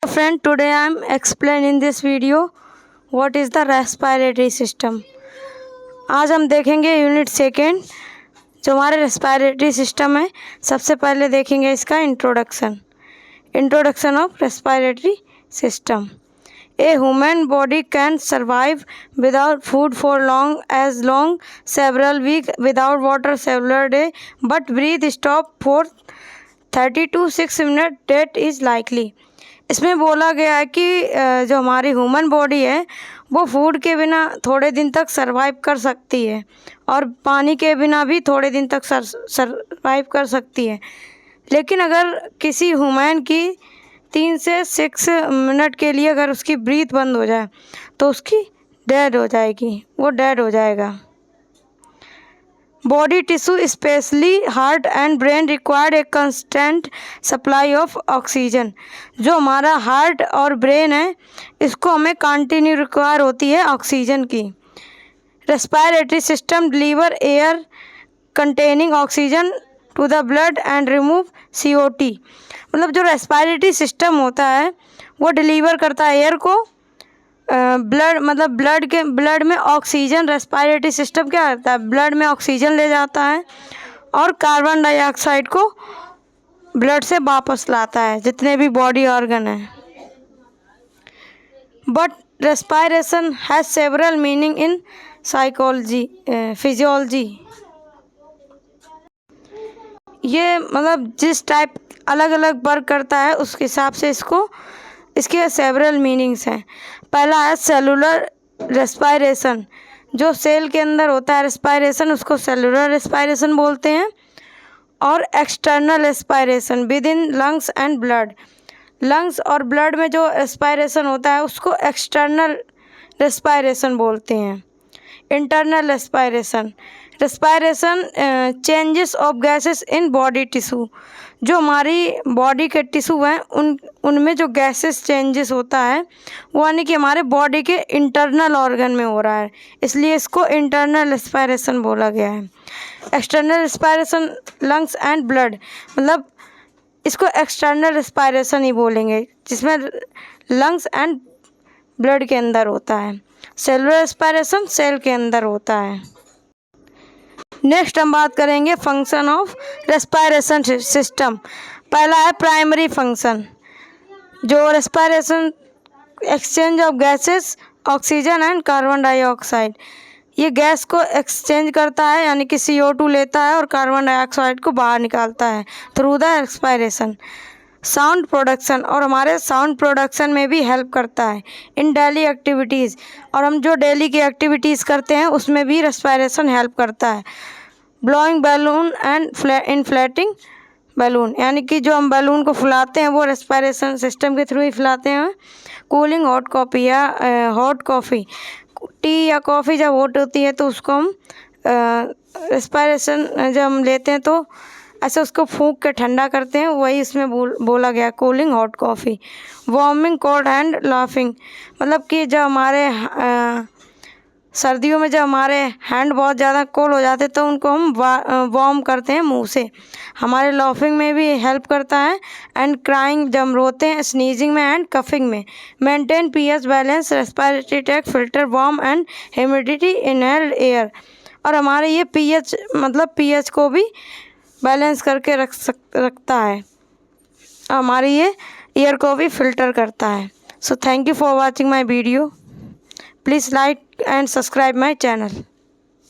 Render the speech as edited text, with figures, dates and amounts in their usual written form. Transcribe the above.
Friend, today I am explaining in this video what is the respiratory system. आज हम देखेंगे unit second जो हमारे रेस्पिरेटरी सिस्टम है। सबसे पहले देखेंगे इसका introduction of respiratory system. A human body can survive without food for long several weeks, without water several days, but breathe stop for 30 to 6 minutes, death is likely। इसमें बोला गया है कि जो हमारी ह्यूमन बॉडी है वो फूड के बिना थोड़े दिन तक सरवाइव कर सकती है और पानी के बिना भी थोड़े दिन तक सरवाइव कर सकती है। लेकिन अगर किसी ह्यूमन की 3 से 6 मिनट के लिए अगर उसकी ब्रीथ बंद हो जाए तो उसकी डेड हो जाएगी, वो डेड हो जाएगा। Body tissue especially heart and brain required a constant supply of oxygen. जो हमारा हार्ट और ब्रेन है इसको हमें कंटिन्यू रिक्वायर होती है ऑक्सीजन की। Respiratory system deliver air containing oxygen to the blood and remove CO2। मतलब जो रेस्पिरेटरी सिस्टम होता है वो डिलीवर करता है एयर को, ब्लड में ऑक्सीजन। रेस्पिरेटरी सिस्टम क्या करता है, ब्लड में ऑक्सीजन ले जाता है और कार्बन डाइऑक्साइड को ब्लड से वापस लाता है, जितने भी बॉडी ऑर्गन हैं। But respiration has several meaning in physiology. ये मतलब जिस टाइप अलग अलग वर्क करता है उस हिसाब से इसके सेवरल मीनिंग्स हैं। पहला है सेलुलर रेस्पिरेशन। जो सेल के अंदर होता है रेस्पिरेशन उसको सेलुलर रेस्पिरेशन बोलते हैं। और external respiration with in lungs and blood. Lungs और ब्लड में जो रेस्पिरेशन होता है उसको एक्सटर्नल रेस्पिरेशन बोलते हैं। Internal respiration changes of gases in body tissue. जो हमारी बॉडी के टिश्यू हैं उनमें जो गैसेस चेंजेस होता है वो यानी कि हमारे बॉडी के इंटरनल ऑर्गन में हो रहा है, इसलिए इसको इंटरनल रेस्पिरेशन बोला गया है। External respiration lungs and blood, मतलब इसको एक्सटर्नल रेस्पिरेशन ही बोलेंगे जिसमें लंग्स एंड ब्लड के अंदर होता है। सेलुलर रेस्पिरेशन सेल के अंदर होता है। नेक्स्ट हम बात करेंगे फंक्शन ऑफ रेस्पिरेशन सिस्टम। पहला है प्राइमरी फंक्शन। जो respiration exchange of gases oxygen and carbon dioxide, ये गैस को एक्सचेंज करता है यानी कि CO2 लेता है और कार्बन डाइऑक्साइड को बाहर निकालता है through the respiration. Sound production, और हमारे साउंड प्रोडक्शन में भी हेल्प करता है इन डेली एक्टिविटीज़। और हम जो डेली की एक्टिविटीज़ करते हैं उसमें भी रेस्पिरेशन हेल्प करता है। Blowing balloon and inflating balloon, यानी कि जो हम बैलून को फुलाते हैं वो रेस्पिरेशन सिस्टम के थ्रू ही फुलाते हैं। कूलिंग हॉट कॉफ़ी या हॉट कॉफ़ी, टी या कॉफ़ी जब हॉट होती है तो उसको हम रेस्पिरेशन जब हम लेते हैं तो ऐसे उसको फूंक के ठंडा करते हैं, वही इसमें बोला गया cooling hot coffee. Warming cold hand laughing, मतलब कि जब हमारे सर्दियों में जब हमारे हैंड बहुत ज़्यादा कोल्ड हो जाते तो उनको हम वार्म करते हैं मुंह से। हमारे लाफिंग में भी हेल्प करता है। एंड क्राइंग, जब हम रोते हैं, स्नीजिंग में एंड कफिंग में। Maintain pH balance, respiratory tract filter warm and humidity inhaled air. और हमारे ये pH को भी बैलेंस करके रखता है, हमारी ये एयर को भी फिल्टर करता है। So thank you for watching my video. Please like and subscribe my channel।